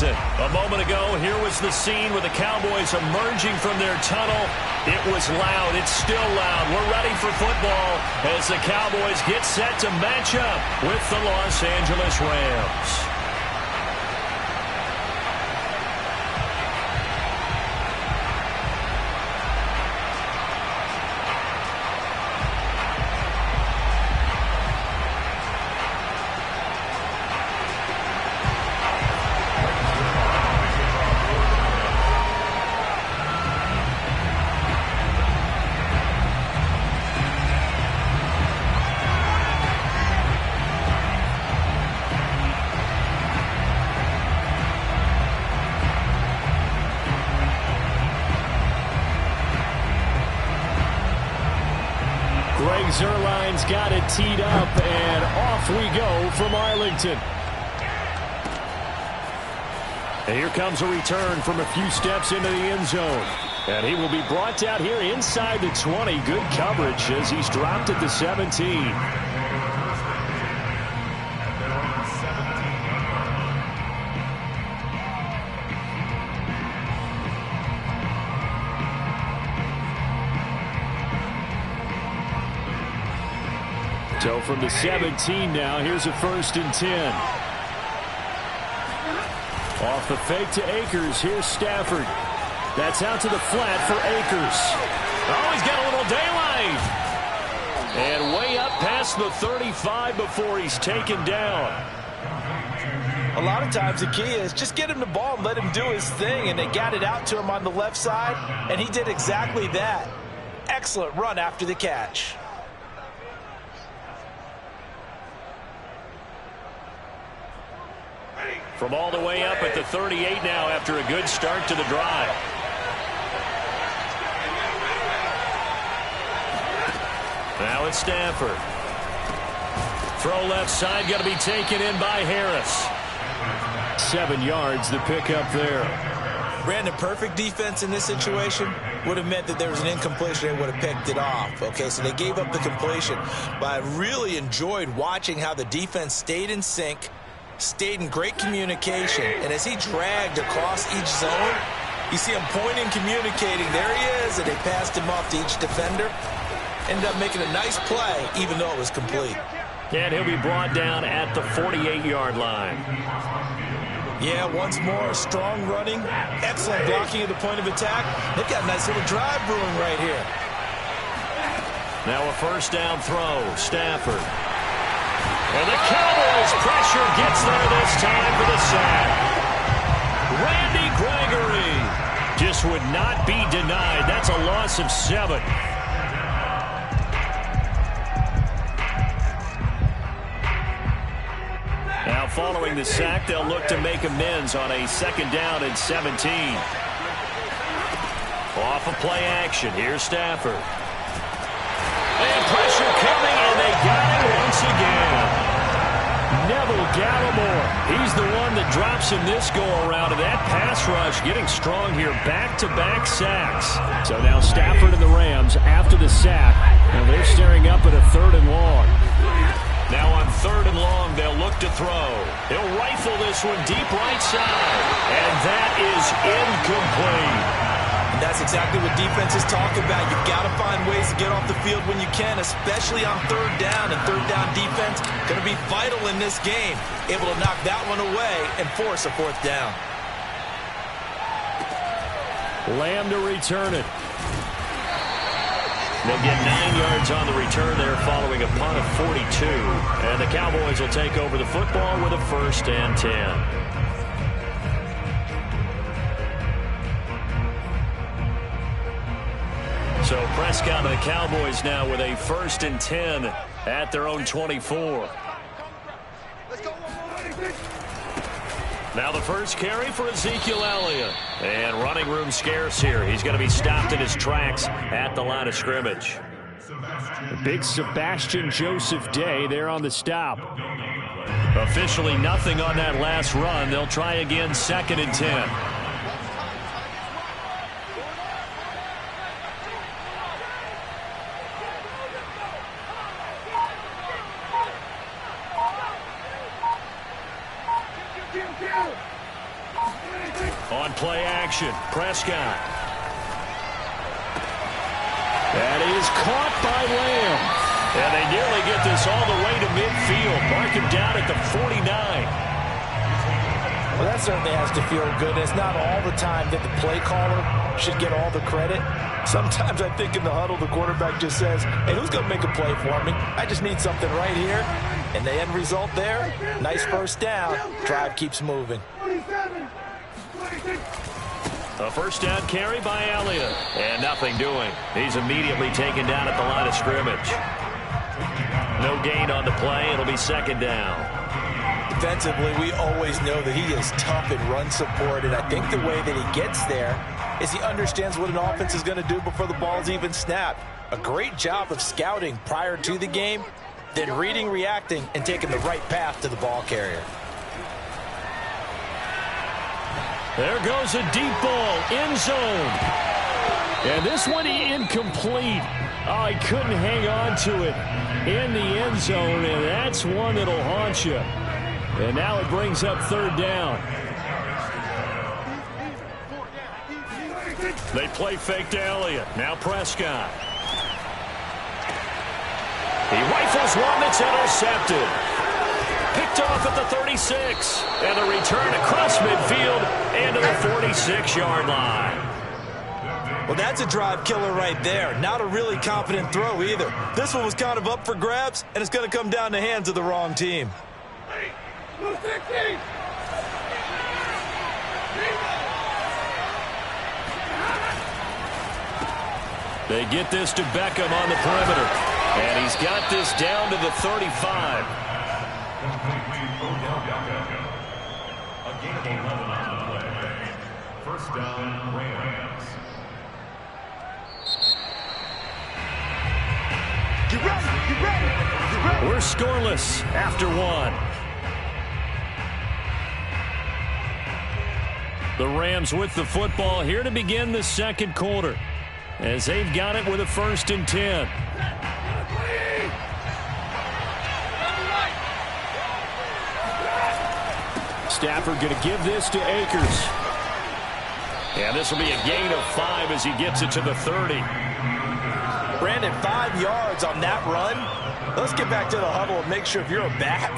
Arlington. A moment ago, here was the scene with the Cowboys emerging from their tunnel. It was loud. It's still loud. We're ready for football as the Cowboys get set to match up with the Los Angeles Rams. Zuerlein's got it teed up, and off we go from Arlington. And here comes a return from a few steps into the end zone. And he will be brought down here inside the 20. Good coverage as he's dropped at the 17. So from the 17 now, here's a 1st and 10. Off the fake to Akers. Here's Stafford. That's out to the flat for Akers. Oh, he's got a little daylight. And way up past the 35 before he's taken down. A lot of times the key is just get him the ball and let him do his thing. And they got it out to him on the left side, and he did exactly that. Excellent run after the catch. From all the way up at the 38 now after a good start to the drive. Now it's Stafford. Throw left side, got to be taken in by Harris. 7 yards, the pickup there. Brandon, perfect defense in this situation would have meant that there was an incompletion. They would have picked it off. Okay, so they gave up the completion. But I really enjoyed watching how the defense stayed in sync, stayed in great communication, and as he dragged across each zone, you see him pointing, communicating. There he is, and they passed him off to each defender. Ended up making a nice play, even though it was complete. And he'll be brought down at the 48-yard line. Yeah, once more, strong running, excellent blocking at the point of attack. They've got a nice little drive brewing right here. Now a 1st down throw, Stafford. And the Cowboys' pressure gets there this time for the sack. Randy Gregory just would not be denied. That's a loss of 7. Now following the sack, they'll look to make amends on a 2nd down and 17. Off of play action, here's Stafford. And pressure coming, and they got it once again. Neville Gallimore, he's the one that drops in this go-around, and that pass rush getting strong here. Back-to-back sacks. So now Stafford and the Rams after the sack, and they're staring up at a 3rd and long. Now on 3rd and long, they'll look to throw. He'll rifle this one deep right side, and that is incomplete. And that's exactly what defenses talk about. You've got to find ways to get off the field when you can, especially on 3rd down. And 3rd down defense going to be vital in this game. Able to knock that one away and force a 4th down. Lamb to return it. They'll get 9 yards on the return there following a punt of 42. And the Cowboys will take over the football with a 1st and 10. So Prescott and the Cowboys now with a 1st and 10 at their own 24. Now the first carry for Ezekiel Elliott. And running room scarce here. He's going to be stopped in his tracks at the line of scrimmage. The big Sebastian Joseph Day there on the stop. Officially nothing on that last run. They'll try again 2nd and 10. On play action, Prescott. That is caught by Lamb. And they nearly get this all the way to midfield. Mark him down at the 49. Well, that certainly has to feel good. It's not all the time that the play caller should get all the credit. Sometimes I think in the huddle, the quarterback just says, hey, who's going to make a play for me? I just need something right here. And the end result there, nice first down. Drive keeps moving. A first down carry by Elliott. And nothing doing. He's immediately taken down at the line of scrimmage. No gain on the play. It'll be second down. Defensively, we always know that he is tough in run support, and I think the way that he gets there is he understands what an offense is going to do before the ball's even snapped. A great job of scouting prior to the game, then reading, reacting, and taking the right path to the ball carrier. There goes a deep ball, end zone. And this one incomplete. Oh, he couldn't hang on to it in the end zone, and that's one that'll haunt you. And now it brings up third down. They play fake to Elliott. Now Prescott. He rifles one that's intercepted. Picked off at the 36. And the return across midfield into the 46-yard line. Well, that's a drive killer right there. Not a really confident throw either. This one was kind of up for grabs, and it's going to come down the hands of the wrong team. They get this to Beckham on the perimeter. And he's got this down to the 35. First down, Rams. Get ready. We're scoreless after one. The Rams with the football here to begin the second quarter, as they've got it with a 1st and 10. Stafford going to give this to Akers. And this will be a gain of 5 as he gets it to the 30. Brandon, 5 yards on that run. Let's get back to the huddle and make sure if you're a back,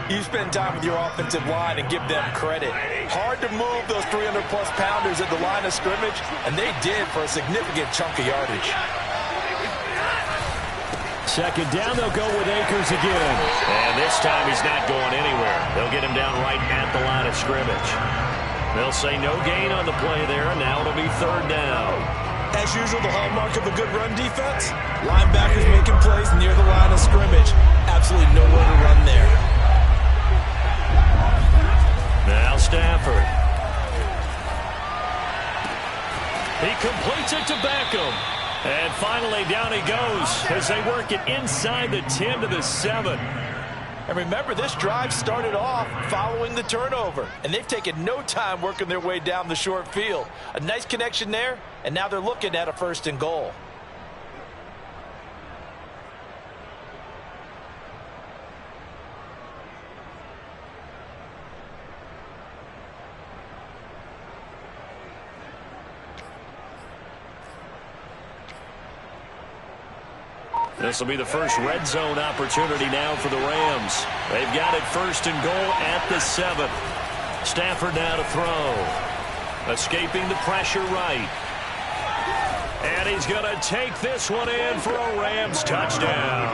you spend time with your offensive line and give them credit. Hard to move those 300-plus pounders at the line of scrimmage, and they did for a significant chunk of yardage. Second down, they'll go with Akers again. And this time he's not going anywhere. They'll get him down right at the line of scrimmage. They'll say no gain on the play there, and now it'll be third down. As usual, the hallmark of a good run defense, linebackers making plays near the line of scrimmage. Absolutely nowhere to run there. Now Stafford. He completes it to Beckham. And finally down he goes as they work it inside the 10 to the 7. And remember, this drive started off following the turnover, and they've taken no time working their way down the short field. A nice connection there, and now they're looking at a 1st and goal. This will be the first red zone opportunity now for the Rams. They've got it 1st and goal at the 7. Stafford now to throw. Escaping the pressure right. And he's going to take this one in for a Rams touchdown.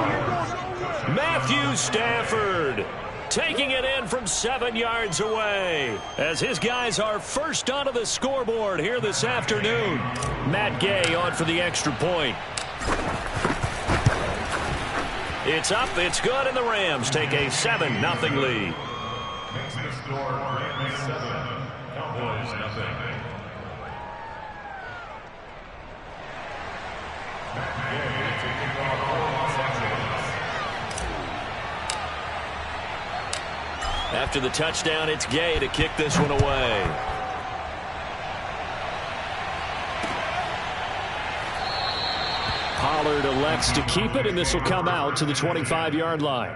Matthew Stafford taking it in from 7 yards away as his guys are first onto the scoreboard here this afternoon. Matt Gay on for the extra point. It's up, it's good, and the Rams take a 7-0 lead. Makes the score Rams 7, Cowboys 0. After the touchdown, it's Gay to kick this one away. Pollard elects to keep it, and this will come out to the 25-yard line.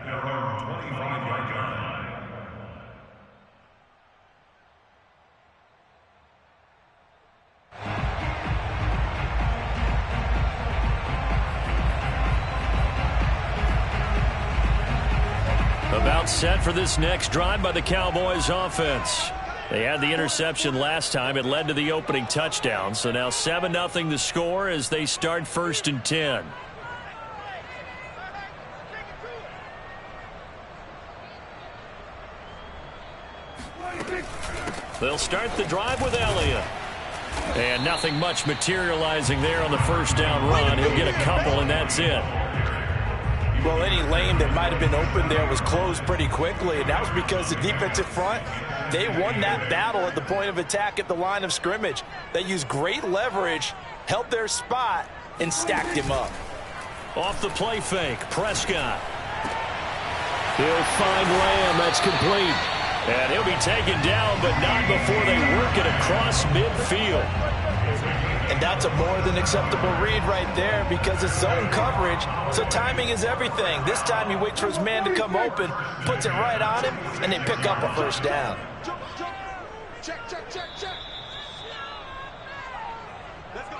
It's set for this next drive by the Cowboys offense. They had the interception last time. It led to the opening touchdown. So now 7-0 the score as they start 1st and 10. They'll start the drive with Elliott. And nothing much materializing there on the first down run. He'll get a couple, and that's it. Well, any lane that might have been open there was closed pretty quickly, and that was because the defensive front, they won that battle at the point of attack at the line of scrimmage. They used great leverage, held their spot, and stacked him up. Off the play fake, Prescott. He'll find Lamb. That's complete. And he'll be taken down, but not before they work it across midfield. And that's a more than acceptable read right there because it's zone coverage, so timing is everything. This time he waits for his man to come open, puts it right on him, and they pick up a first down. Check. Let's go.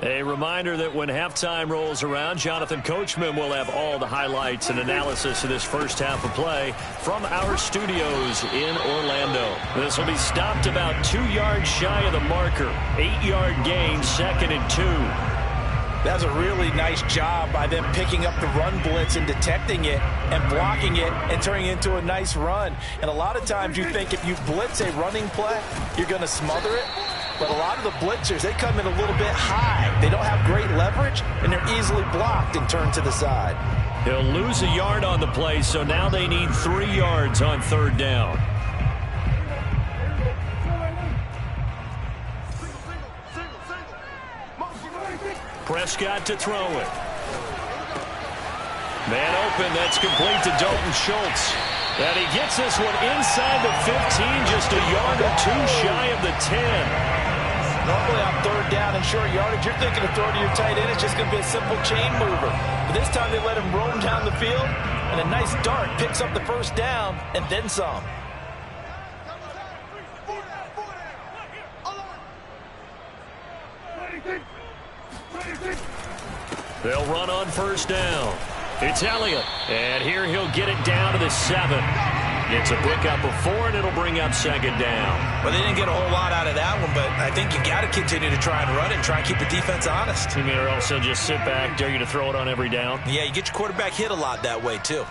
A reminder that when halftime rolls around, Jonathan Coachman will have all the highlights and analysis of this first half of play from our studios in Orlando. This will be stopped about 2 yards shy of the marker. 8-yard gain, 2nd and 2. That's a really nice job by them picking up the run blitz and detecting it and blocking it and turning it into a nice run. And a lot of times you think if you blitz a running play, you're going to smother it. But a lot of the blitzers, they come in a little bit high. They don't have great leverage, and they're easily blocked and turned to the side. He'll lose a yard on the play, so now they need 3 yards on 3rd down. Prescott to throw it. Man open, that's complete to Dalton Schultz. And he gets this one inside the 15, just a yard or 2 shy of the 10. Normally on 3rd down and short yardage, you're thinking of throwing to your tight end. It's just going to be a simple chain mover. But this time they let him roam down the field, and a nice dart picks up the first down and then some. They'll run on 1st down. It's Elliott, and here he'll get it down to the 7. It's a pickup of 4, and it'll bring up 2nd down. Well, they didn't get a whole lot out of that one, but I think you got to continue to try and run it and try and keep the defense honest. You mean, or also just sit back, dare you to throw it on every down? Yeah, you get your quarterback hit a lot that way, too.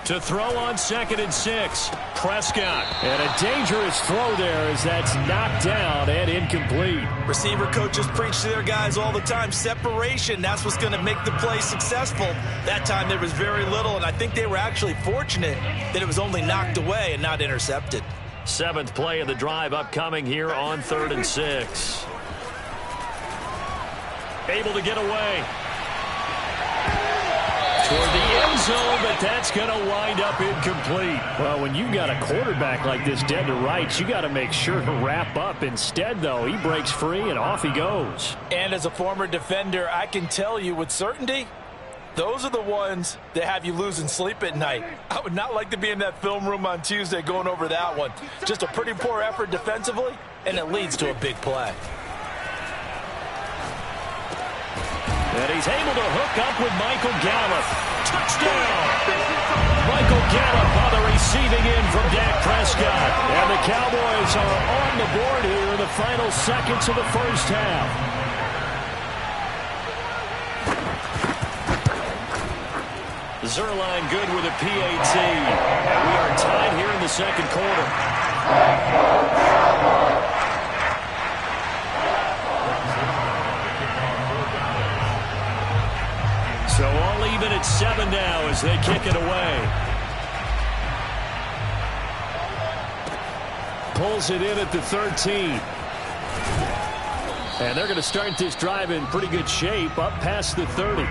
To throw on 2nd and 6, Prescott. And a dangerous throw there as that's knocked down and incomplete. Receiver coaches preach to their guys all the time. Separation, that's what's going to make the play successful. That time there was very little, and I think they were actually fortunate that it was only knocked away and not intercepted. 7th play of the drive upcoming here on 3rd and 6. Able to get away. Toward the end zone, but that's going to wind up incomplete. Well, when you've got a quarterback like this dead to rights, you got to make sure to wrap up. Instead, though, he breaks free and off he goes. And as a former defender, I can tell you with certainty, those are the ones that have you losing sleep at night. I would not like to be in that film room on Tuesday going over that one. Just a pretty poor effort defensively, and it leads to a big play. And he's able to hook up with Michael Gallup. Touchdown! Michael Gallup on the receiving end from Dak Prescott. And the Cowboys are on the board here in the final seconds of the first half. Zuerlein good with a PAT. And we are tied here in the 2nd quarter. So all even at 7 now as they kick it away. Pulls it in at the 13. And they're going to start this drive in pretty good shape up past the 30.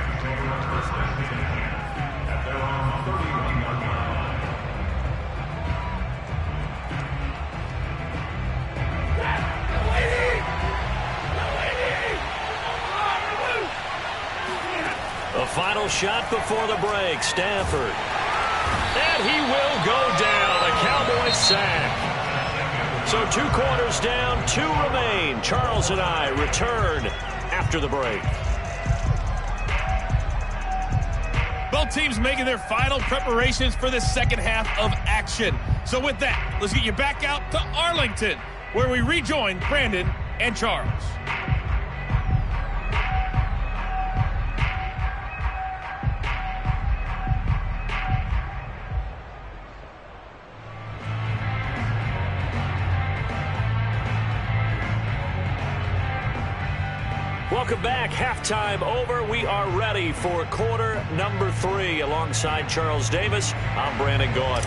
A final shot before the break. Stafford. And he will go down. A Cowboys sack. So 2 quarters down, 2 remain. Charles and I return after the break. Both teams making their final preparations for the second half of action. So with that, let's get you back out to Arlington, where we rejoin Brandon and Charles. Welcome back. Halftime over. We are ready for quarter number 3. Alongside Charles Davis, I'm Brandon Gaudin.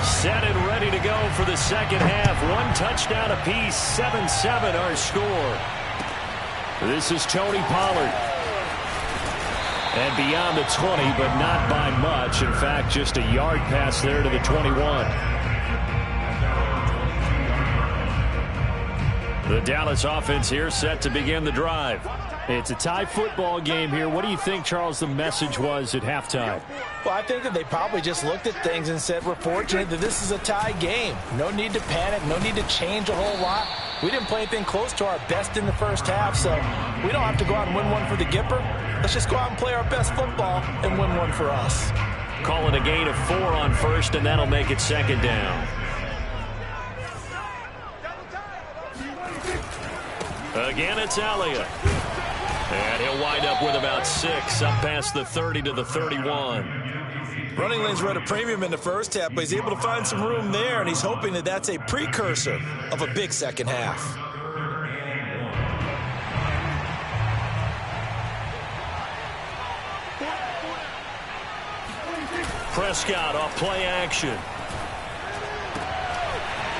Set and ready to go for the second half. 1 touchdown apiece. 7-7 our score. This is Tony Pollard. And beyond the 20, but not by much. In fact, just a yard pass there to the 21. The Dallas offense here set to begin the drive. It's a tie football game here. What do you think, Charles, the message was at halftime? Well, I think that they probably just looked at things and said, we're fortunate that this is a tie game. No need to panic. No need to change a whole lot. We didn't play anything close to our best in the first half, so we don't have to go out and win one for the Gipper. Let's just go out and play our best football and win one for us. Call it a gain of 4 on first, and that'll make it second down. Again, it's Elliott. And he'll wind up with about 6, up past the 30 to the 31. Running lanes were at a premium in the first half, but he's able to find some room there, and he's hoping that that's a precursor of a big second half. Prescott off play action.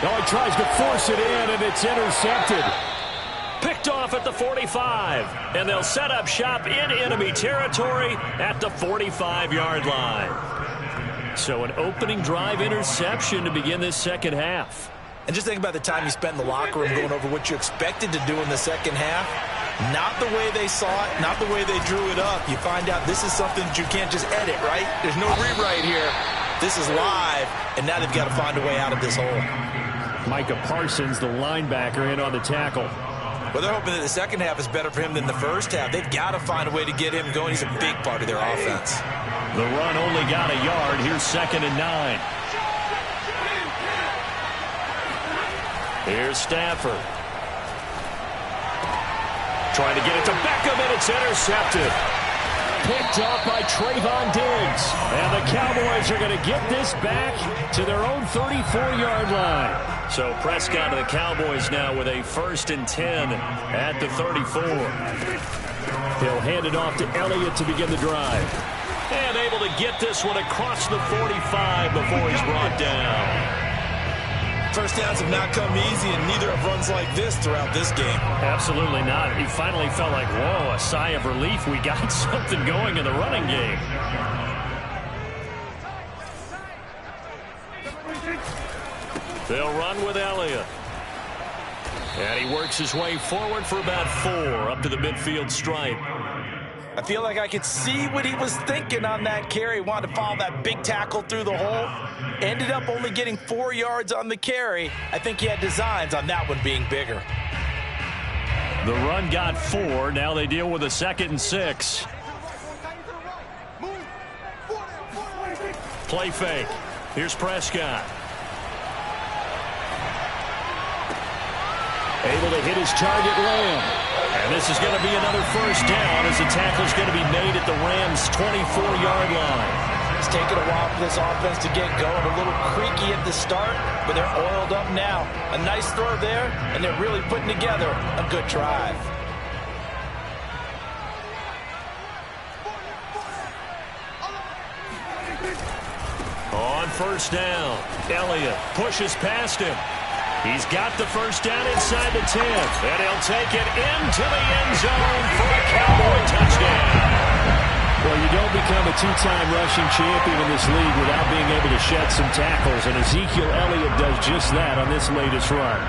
Oh, he tries to force it in, and it's intercepted. Picked off at the 45, and they'll set up shop in enemy territory at the 45-yard line. So an opening drive interception to begin this second half. And just think about the time you spent in the locker room going over what you expected to do in the second half. Not the way they saw it, not the way they drew it up. You find out this is something that you can't just edit, right? There's no rewrite here. This is live, and now they've got to find a way out of this hole. Micah Parsons, the linebacker, in on the tackle. Well, they're hoping that the second half is better for him than the first half. They've got to find a way to get him going. He's a big part of their offense. The run only got a yard. Here's 2nd and 9. Here's Stafford. Trying to get it to Beckham, and it's intercepted. Picked off by Trayvon Diggs. And the Cowboys are going to get this back to their own 34-yard line. So Prescott and the Cowboys now with a 1st and 10 at the 34. He'll hand it off to Elliott to begin the drive. And able to get this one across the 45 before he's brought down. First downs have not come easy, and neither have runs like this throughout this game. Absolutely not. He finally felt like, whoa, a sigh of relief. We got something going in the running game. They'll run with Elliott. And he works his way forward for about 4 up to the midfield stripe. I feel like I could see what he was thinking on that carry. He wanted to follow that big tackle through the hole. Ended up only getting 4 yards on the carry. I think he had designs on that one being bigger. The run got 4. Now they deal with a 2nd and 6. Play fake. Here's Prescott. Able to hit his target, Lamb. And this is going to be another first down as the tackle's going to be made at the Rams' 24-yard line. It's taken a while for this offense to get going. A little creaky at the start, but they're oiled up now. A nice throw there, and they're really putting together a good drive. On first down, Elliott pushes past him. He's got the first down inside the 10, and he'll take it into the end zone for a Cowboy touchdown. Well, you don't become a 2-time rushing champion in this league without being able to shed some tackles, and Ezekiel Elliott does just that on this latest run.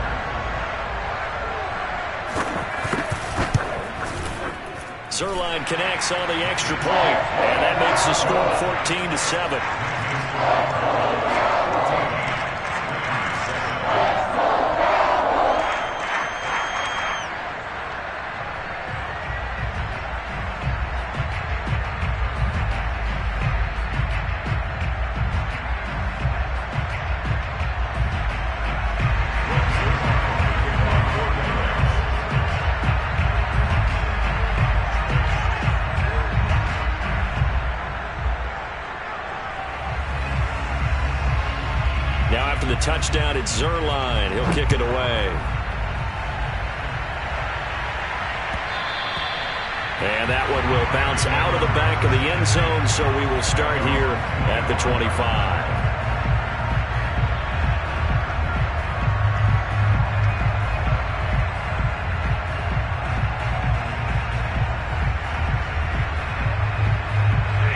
Zuerlein connects on the extra point, and that makes the score 14-7. touchdown. It's Zuerlein. He'll kick it away. And that one will bounce out of the back of the end zone, so we will start here at the 25.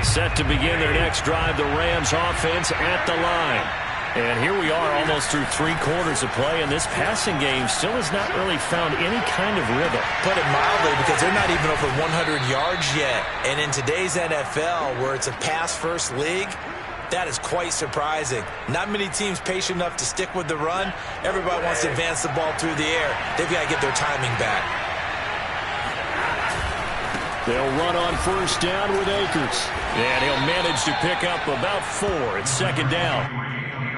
Set to begin their next drive, the Rams offense at the line. And here we are almost through 3 quarters of play, and this passing game still has not really found any kind of rhythm. Put it mildly, because they're not even over 100 yards yet. And in today's NFL, where it's a pass-first league, that is quite surprising. Not many teams patient enough to stick with the run. Everybody wants to advance the ball through the air. They've got to get their timing back. They'll run on first down with Akers. And he'll manage to pick up about 4. It's second down.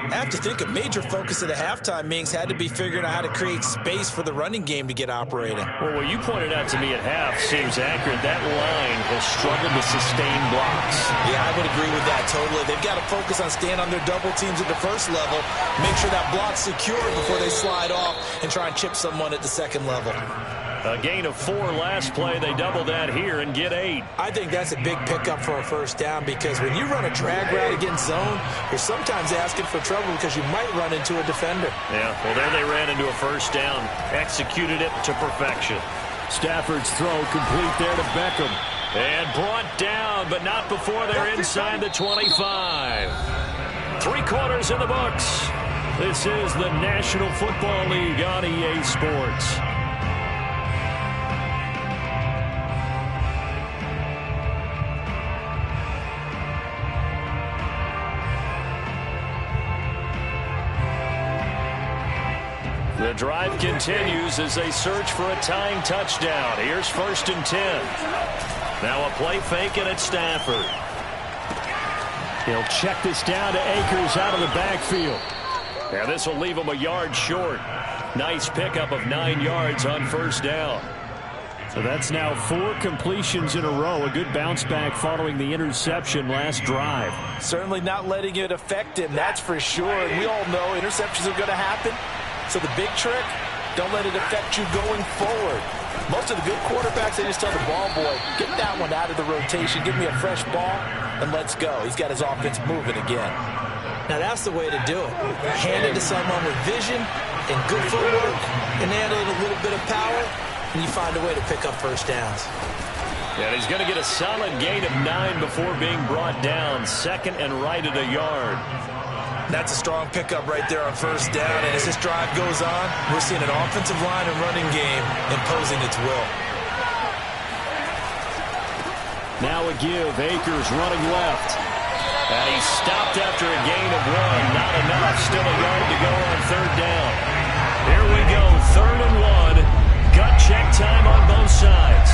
I have to think a major focus of the halftime meetings had to be figuring out how to create space for the running game to get operating. Well, what you pointed out to me at half seems accurate. That line has struggled to sustain blocks. Yeah, I would agree with that totally. They've got to focus on staying on their double teams at the first level, make sure that block's secure before they slide off and try and chip someone at the second level. A gain of 4 last play. They double that here and get 8. I think that's a big pickup for a first down, because when you run a drag route against zone, you're sometimes asking for trouble because you might run into a defender. Yeah, well, there they ran into a first down. Executed it to perfection. Stafford's throw complete there to Beckham. And brought down, but not before they're inside the 25. 3 quarters in the books. This is the National Football League on EA Sports. The drive continues as they search for a tying touchdown. Here's 1st and 10. Now a play fake, and it's Stafford. He'll check this down to Akers out of the backfield. And this will leave him a yard short. Nice pickup of 9 yards on first down. So that's now 4 completions in a row. A good bounce back following the interception last drive. Certainly not letting it affect him, that's for sure. And we all know interceptions are going to happen. So the big trick, don't let it affect you going forward. Most of the good quarterbacks, they just tell the ball boy, get that one out of the rotation, give me a fresh ball, and let's go. He's got his offense moving again. Now that's the way to do it. Hand it to someone with vision and good footwork, and add a little bit of power, and you find a way to pick up first downs. And he's going to get a solid gain of 9 before being brought down. Second and right at a yard. That's a strong pickup right there on first down. And as this drive goes on, we're seeing an offensive line and running game imposing its will. Now a give. Akers running left. And he's stopped after a gain of 1. Not enough. Still a yard to go on third down. Here we go. 3rd and 1. Gut check time on both sides.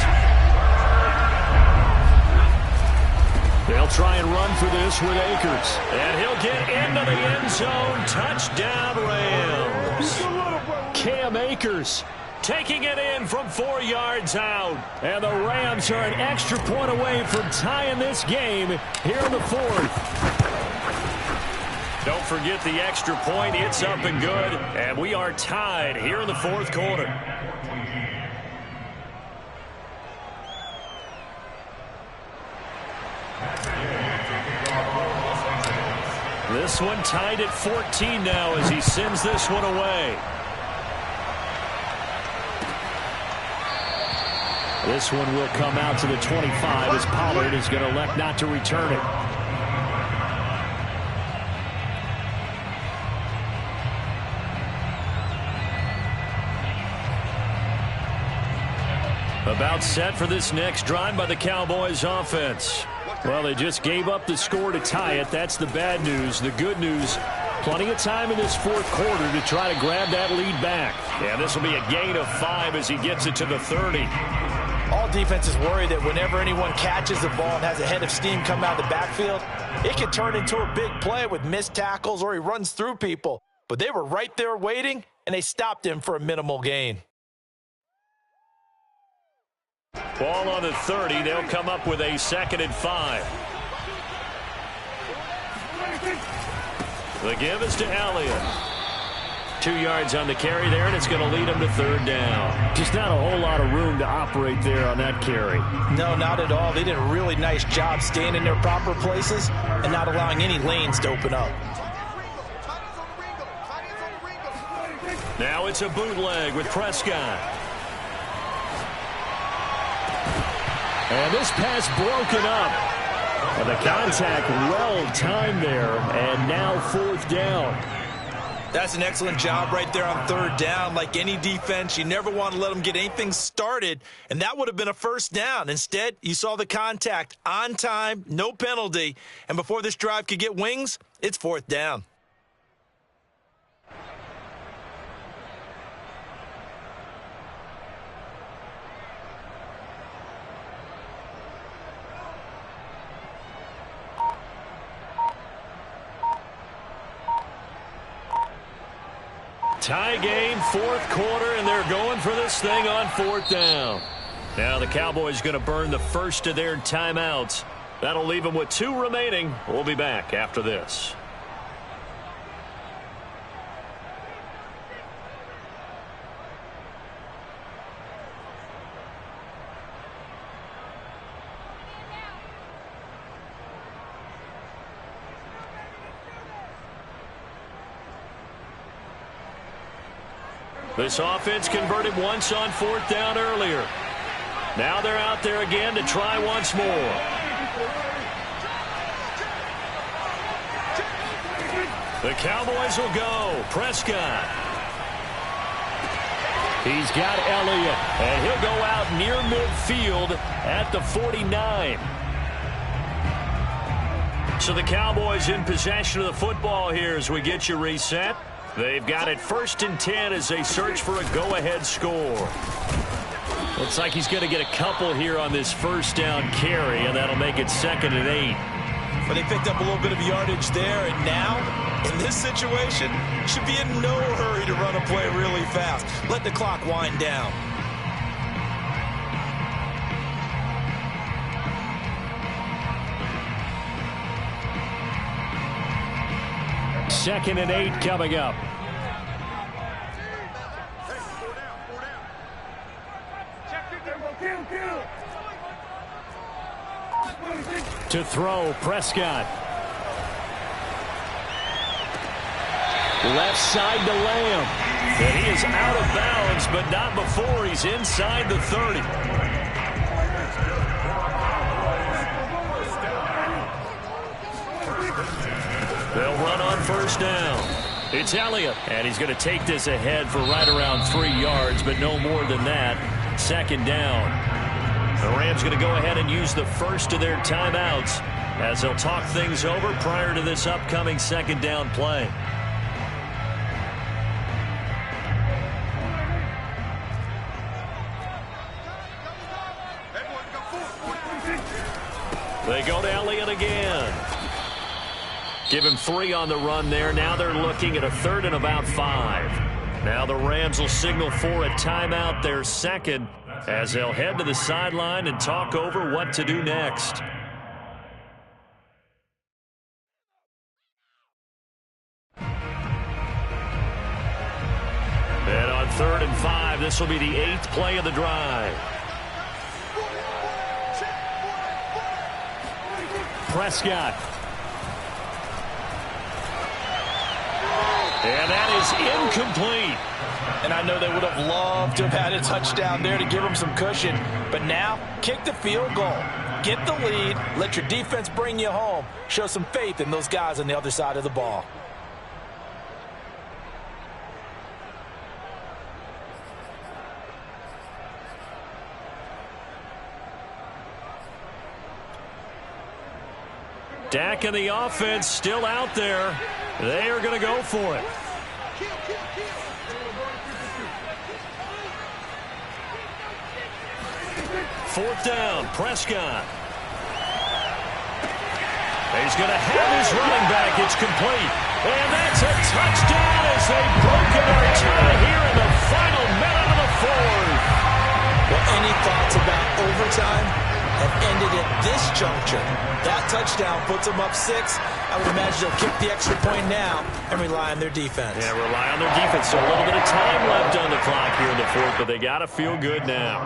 They'll try and run for this with Akers. And he'll get into the end zone. Touchdown, Rams. Cam Akers taking it in from 4 yards out. And the Rams are an extra point away from tying this game here in the 4th. Don't forget the extra point. It's up and good. And we are tied here in the 4th quarter. This one tied at 14 now as he sends this one away. This one will come out to the 25 as Pollard is going to elect not to return it. About set for this next drive by the Cowboys offense. Well, they just gave up the score to tie it. That's the bad news. The good news, plenty of time in this 4th quarter to try to grab that lead back. And this will be a gain of 5 as he gets it to the 30. All defenses worry that whenever anyone catches the ball and has a head of steam come out of the backfield, it can turn into a big play with missed tackles or he runs through people. But they were right there waiting, and they stopped him for a minimal gain. Ball on the 30. They'll come up with a 2nd and 5. The give is to Elliott. 2 yards on the carry there, and it's going to lead him to third down. Just not a whole lot of room to operate there on that carry. No, not at all. They did a really nice job staying in their proper places and not allowing any lanes to open up. Now it's a bootleg with Prescott. And this pass broken up. And the contact well timed there, and now fourth down. That's an excellent job right there on third down. Like any defense, you never want to let them get anything started, and that would have been a first down. Instead, you saw the contact on time, no penalty, and before this drive could get wings, it's fourth down. Tie game, fourth quarter, and they're going for this thing on fourth down. Now the Cowboys going to burn the first of their timeouts. That'll leave them with 2 remaining. We'll be back after this. This offense converted once on fourth down earlier. Now they're out there again to try once more. The Cowboys will go. Prescott. He's got Elliott. And he'll go out near midfield at the 49. So the Cowboys in possession of the football here as we get you reset. They've got it 1st and 10 as they search for a go-ahead score. Looks like he's going to get a couple here on this first down carry, and that'll make it 2nd and 8. But they picked up a little bit of yardage there, and now, in this situation, should be in no hurry to run a play really fast. Let the clock wind down. Second and 8 coming up. To throw, Prescott. Left side to Lamb. And he is out of bounds, but not before he's inside the 30. They'll run on first down. It's Elliott, and he's going to take this ahead for right around 3 yards, but no more than that. 2nd down. The Rams going to go ahead and use the first of their timeouts as they'll talk things over prior to this upcoming 2nd down play. They go to Elliott again. Give him 3 on the run there. Now they're looking at a 3rd and about 5. Now the Rams will signal for a timeout, their second, as they'll head to the sideline and talk over what to do next. And on 3rd and 5, this will be the 8th play of the drive. Prescott. And that is incomplete. And I know they would have loved to have had a touchdown there to give them some cushion. But now, kick the field goal. Get the lead. Let your defense bring you home. Show some faith in those guys on the other side of the ball. Dak and the offense still out there. They are going to go for it. Fourth down, Prescott. He's going to have his running back. It's complete. And that's a touchdown as they've broken our tie here in the final minute of the 4th. Well, any thoughts about overtime? have ended at this juncture. That touchdown puts them up 6. I would imagine they'll kick the extra point now and rely on their defense. Yeah, rely on their defense. So a little bit of time left on the clock here in the fourth, but they got to feel good now.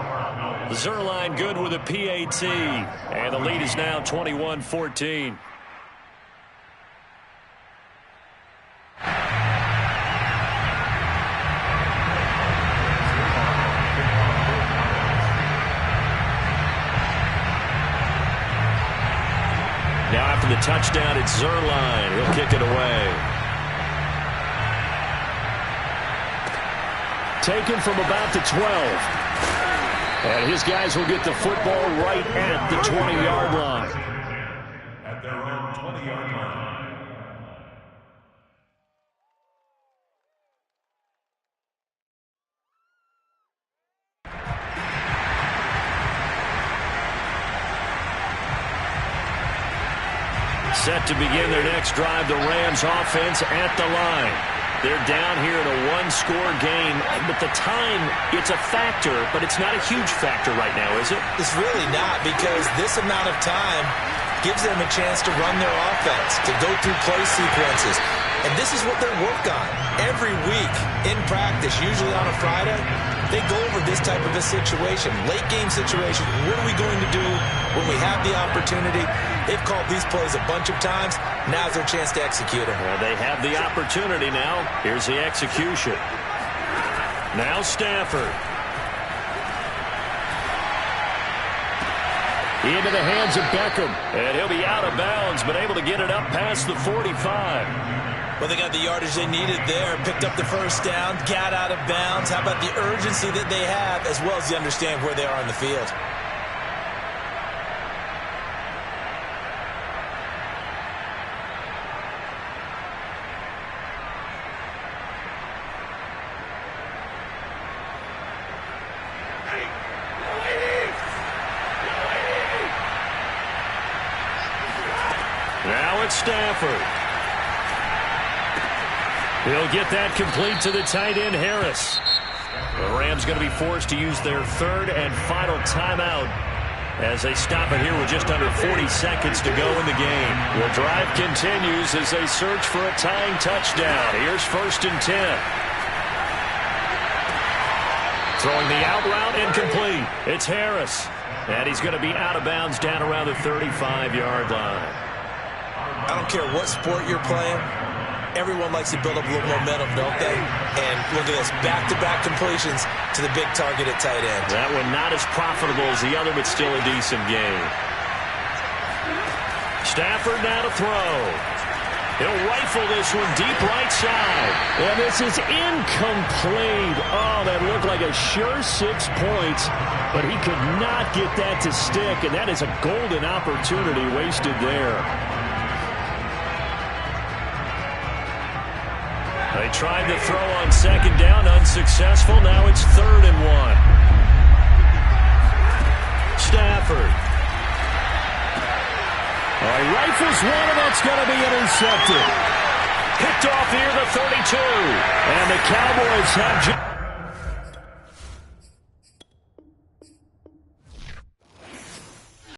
Zuerlein good with a PAT, and the lead is now 21-14. Now after the touchdown, it's Zuerlein. He'll kick it away. Taken from about the 12. And his guys will get the football right at the 20-yard line. At their own 20-yard line. Set to begin their next drive, the Rams offense at the line. They're down here in a one-score game, but the time, it's a factor, but it's not a huge factor right now, is it? It's really not, because this amount of time gives them a chance to run their offense, to go through play sequences. And this is what they work on every week in practice, usually on a Friday. They go over this type of a situation, late game situation. What are we going to do when we have the opportunity? They've called these plays a bunch of times. Now's their chance to execute them. Well, they have the opportunity now. Here's the execution. Now Stafford. Into the hands of Beckham. And he'll be out of bounds, but able to get it up past the 45. Well, they got the yardage they needed there, picked up the first down, got out of bounds. How about the urgency that they have, as well as the understand where they are on the field? Now it's Stafford. He'll get that complete to the tight end, Harris. The Rams going to be forced to use their third and final timeout as they stop it here with just under 40 seconds to go in the game. The drive continues as they search for a tying touchdown. Here's 1st and 10. Throwing the out route incomplete. It's Harris. And he's going to be out of bounds down around the 35-yard line. I don't care what sport you're playing. Everyone likes to build up a little momentum, don't they? And look at this, back-to-back completions to the big target at tight end. That one not as profitable as the other, but still a decent game. Stafford now to throw. He'll rifle this one deep right side. And this is incomplete. Oh, that looked like a sure 6 points, but he could not get that to stick, and that is a golden opportunity wasted there. They tried to throw on 2nd down, unsuccessful. Now it's 3rd and 1. Stafford. Oh, he rifles one, and that's going to be intercepted. Picked off near the 32. And the Cowboys have...